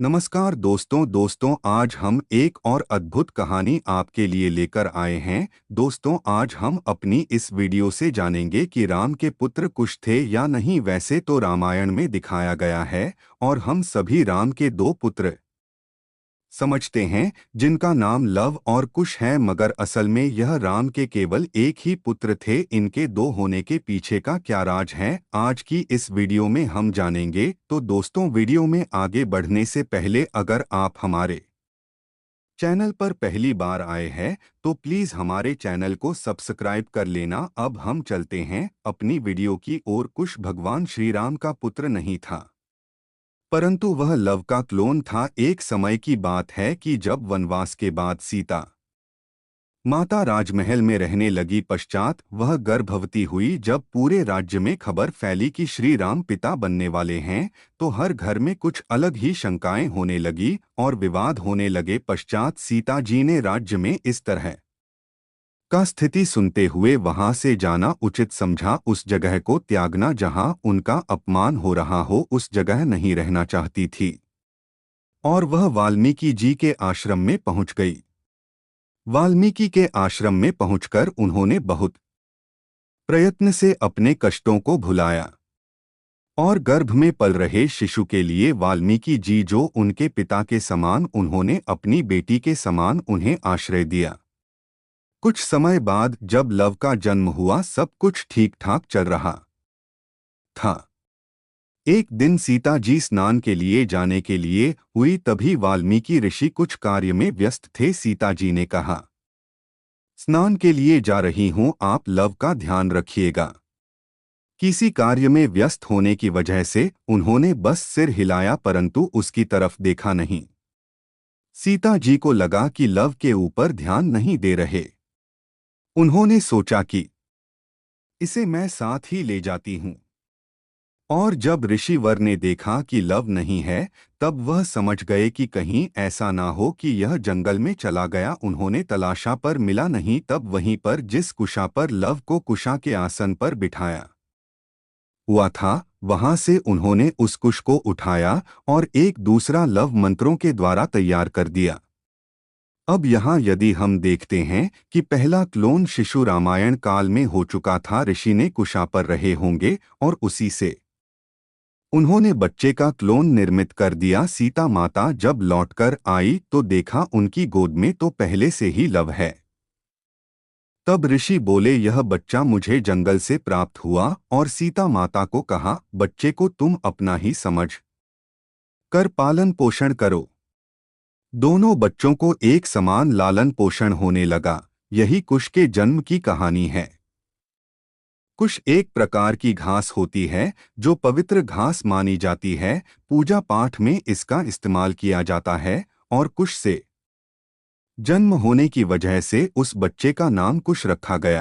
नमस्कार दोस्तों आज हम एक और अद्भुत कहानी आपके लिए लेकर आए हैं। दोस्तों आज हम अपनी इस वीडियो से जानेंगे कि राम के पुत्र कुश थे या नहीं। वैसे तो रामायण में दिखाया गया है और हम सभी राम के दो पुत्र समझते हैं जिनका नाम लव और कुश है, मगर असल में यह राम के केवल एक ही पुत्र थे। इनके दो होने के पीछे का क्या राज है, आज की इस वीडियो में हम जानेंगे। तो दोस्तों वीडियो में आगे बढ़ने से पहले अगर आप हमारे चैनल पर पहली बार आए हैं तो प्लीज़ हमारे चैनल को सब्सक्राइब कर लेना। अब हम चलते हैं अपनी वीडियो की ओर। कुश भगवान श्री राम का पुत्र नहीं था, परंतु वह लव का क्लोन था। एक समय की बात है कि जब वनवास के बाद सीता माता राजमहल में रहने लगी, पश्चात वह गर्भवती हुई। जब पूरे राज्य में खबर फैली कि श्री राम पिता बनने वाले हैं, तो हर घर में कुछ अलग ही शंकाएं होने लगी और विवाद होने लगे। पश्चात सीता जी ने राज्य में इस तरह का स्थिति सुनते हुए वहां से जाना उचित समझा। उस जगह को त्यागना जहां उनका अपमान हो रहा हो, उस जगह नहीं रहना चाहती थी और वह वाल्मीकि जी के आश्रम में पहुंच गई। वाल्मीकि के आश्रम में पहुंचकर उन्होंने बहुत प्रयत्न से अपने कष्टों को भुलाया और गर्भ में पल रहे शिशु के लिए वाल्मीकि जी जो उनके पिता के समान, उन्होंने अपनी बेटी के समान उन्हें आश्रय दिया। कुछ समय बाद जब लव का जन्म हुआ, सब कुछ ठीक ठाक चल रहा था। एक दिन सीता जी स्नान के लिए जाने के लिए हुई, तभी वाल्मीकि ऋषि कुछ कार्य में व्यस्त थे। सीता जी ने कहा, स्नान के लिए जा रही हूं, आप लव का ध्यान रखिएगा। किसी कार्य में व्यस्त होने की वजह से उन्होंने बस सिर हिलाया, परंतु उसकी तरफ देखा नहीं। सीता जी को लगा कि लव के ऊपर ध्यान नहीं दे रहे। उन्होंने सोचा कि इसे मैं साथ ही ले जाती हूं। और जब ऋषिवर ने देखा कि लव नहीं है, तब वह समझ गए कि कहीं ऐसा ना हो कि यह जंगल में चला गया। उन्होंने तलाशा पर मिला नहीं। तब वहीं पर जिस कुशा पर लव को कुशा के आसन पर बिठाया हुआ था, वहां से उन्होंने उस कुश को उठाया और एक दूसरा लव मंत्रों के द्वारा तैयार कर दिया। अब यहाँ यदि हम देखते हैं कि पहला क्लोन शिशु रामायण काल में हो चुका था, ऋषि ने कुशा पर रहे होंगे और उसी से उन्होंने बच्चे का क्लोन निर्मित कर दिया। सीता माता जब लौटकर आई तो देखा उनकी गोद में तो पहले से ही लव है। तब ऋषि बोले, यह बच्चा मुझे जंगल से प्राप्त हुआ। और सीता माता को कहा, बच्चे को तुम अपना ही समझ कर पालन पोषण करो। दोनों बच्चों को एक समान लालन पोषण होने लगा। यही कुश के जन्म की कहानी है। कुश एक प्रकार की घास होती है जो पवित्र घास मानी जाती है। पूजा पाठ में इसका इस्तेमाल किया जाता है और कुश से जन्म होने की वजह से उस बच्चे का नाम कुश रखा गया।